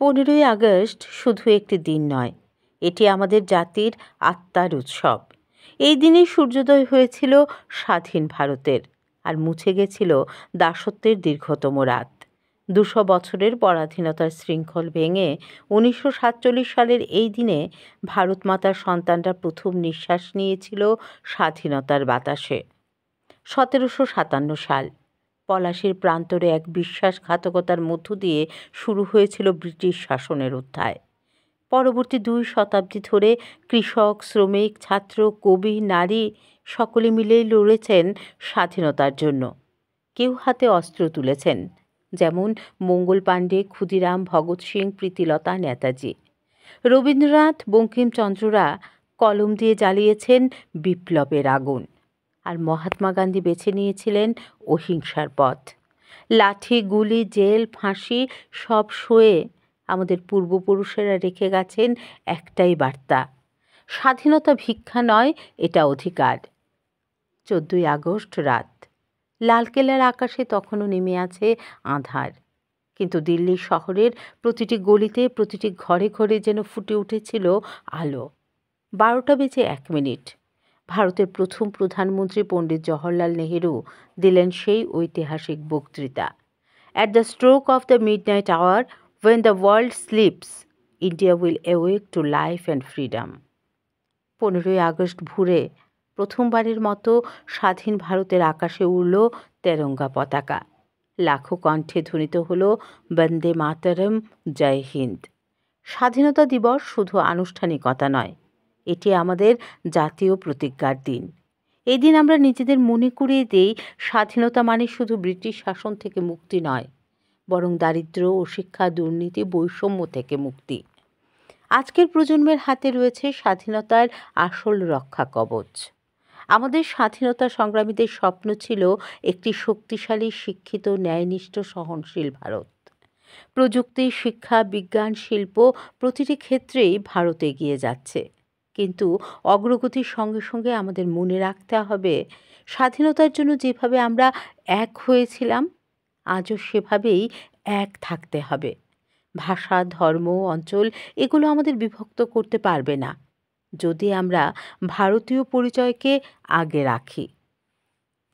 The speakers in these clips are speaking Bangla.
15ই আগস্ট শুধু একটি দিন নয়, এটি আমাদের জাতির আত্মার উৎসব। এই দিনেই সূর্যোদয় হয়েছিল স্বাধীন ভারতের, আর মুছে গেছিল দাসত্বের দীর্ঘতম রাত। 200 বছরের পরাধীনতার শৃঙ্খল ভেঙে 1947 সালের এই দিনে ভারত মাতার সন্তানরা প্রথম নিঃশ্বাস নিয়েছিল স্বাধীনতার বাতাসে। 1757 সাল, পলাশীর প্রান্তরে এক বিশ্বাসঘাতকতার মধ্য দিয়ে শুরু হয়েছিল ব্রিটিশ শাসনের অধ্যায়। পরবর্তী 2 শতাব্দী ধরে কৃষক, শ্রমিক, ছাত্র, কবি, নারী সকলে মিলেই লড়েছেন স্বাধীনতার জন্য। কেউ হাতে অস্ত্র তুলেছেন, যেমন মঙ্গল পাণ্ডে, ক্ষুদিরাম, ভগৎ সিং, প্রীতিলতা, নেতাজি। রবীন্দ্রনাথ, বঙ্কিমচন্দ্ররা কলম দিয়ে জ্বালিয়েছেন বিপ্লবের আগুন, আর মহাত্মা গান্ধী বেছে নিয়েছিলেন অহিংসার পথ। লাঠি, গুলি, জেল, ফাঁসি সব সয়ে আমাদের পূর্বপুরুষেরা রেখে গেছেন একটাই বার্তা: স্বাধীনতা ভিক্ষা নয়, এটা অধিকার। 14ই আগস্ট রাত, লালকেল্লার আকাশে তখনও নেমে আছে আঁধার, কিন্তু দিল্লি শহরের প্রতিটি গলিতে, প্রতিটি ঘরে ঘরে যেন ফুটে উঠেছিল আলো। 12টা বেজে 1 মিনিট। ভারতের প্রথম প্রধানমন্ত্রী পণ্ডিত জওহরলাল নেহেরু দিলেন সেই ঐতিহাসিক বক্তৃতা: "At the stroke of the midnight hour, when the world sleeps, India will awake to life and freedom." 15ই আগস্ট ভোরে প্রথমবারের মতো স্বাধীন ভারতের আকাশে উড়ল তেরঙ্গা পতাকা। লাখো কণ্ঠে ধ্বনিত হলো বন্দে মাতরম, জয় হিন্দ। স্বাধীনতা দিবস শুধু আনুষ্ঠানিকতা নয়, এটি আমাদের জাতীয় প্রতিজ্ঞার দিন। এই দিন আমরা নিজেদের মনে করিয়ে দেই, স্বাধীনতা মানে শুধু ব্রিটিশ শাসন থেকে মুক্তি নয়, বরং দারিদ্র্য, অশিক্ষা, দুর্নীতি, বৈষম্য থেকে মুক্তি। আজকের প্রজন্মের হাতে রয়েছে স্বাধীনতার আসল রক্ষা কবচ। আমাদের স্বাধীনতা সংগ্রামীদের স্বপ্ন ছিল একটি শক্তিশালী, শিক্ষিত, ন্যায়নিষ্ঠ, সহনশীল ভারত। প্রযুক্তি, শিক্ষা, বিজ্ঞান, শিল্প প্রতিটি ক্ষেত্রেই ভারত এগিয়ে যাচ্ছে, কিন্তু অগ্রগতির সঙ্গে সঙ্গে আমাদের মনে রাখতে হবে, স্বাধীনতার জন্য যেভাবে আমরা এক হয়েছিলাম, আজও সেভাবেই এক থাকতে হবে। ভাষা, ধর্ম, অঞ্চল এগুলো আমাদের বিভক্ত করতে পারবে না, যদি আমরা ভারতীয় পরিচয়কে আগে রাখি।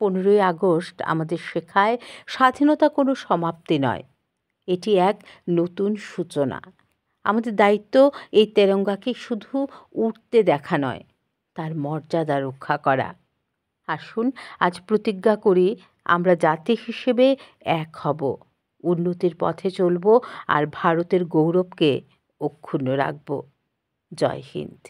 15ই আগস্ট আমাদের শেখায়, স্বাধীনতা কোনো সমাপ্তি নয়, এটি এক নতুন সূচনা। আমাদের দায়িত্ব এই তেরঙ্গাকে শুধু উঠতে দেখা নয়, তার মর্যাদা রক্ষা করা। আসুন আজ প্রতিজ্ঞা করি, আমরা জাতি হিসেবে এক হব, উন্নতির পথে চলব, আর ভারতের গৌরবকে অক্ষুণ্ণ রাখব। জয় হিন্দ।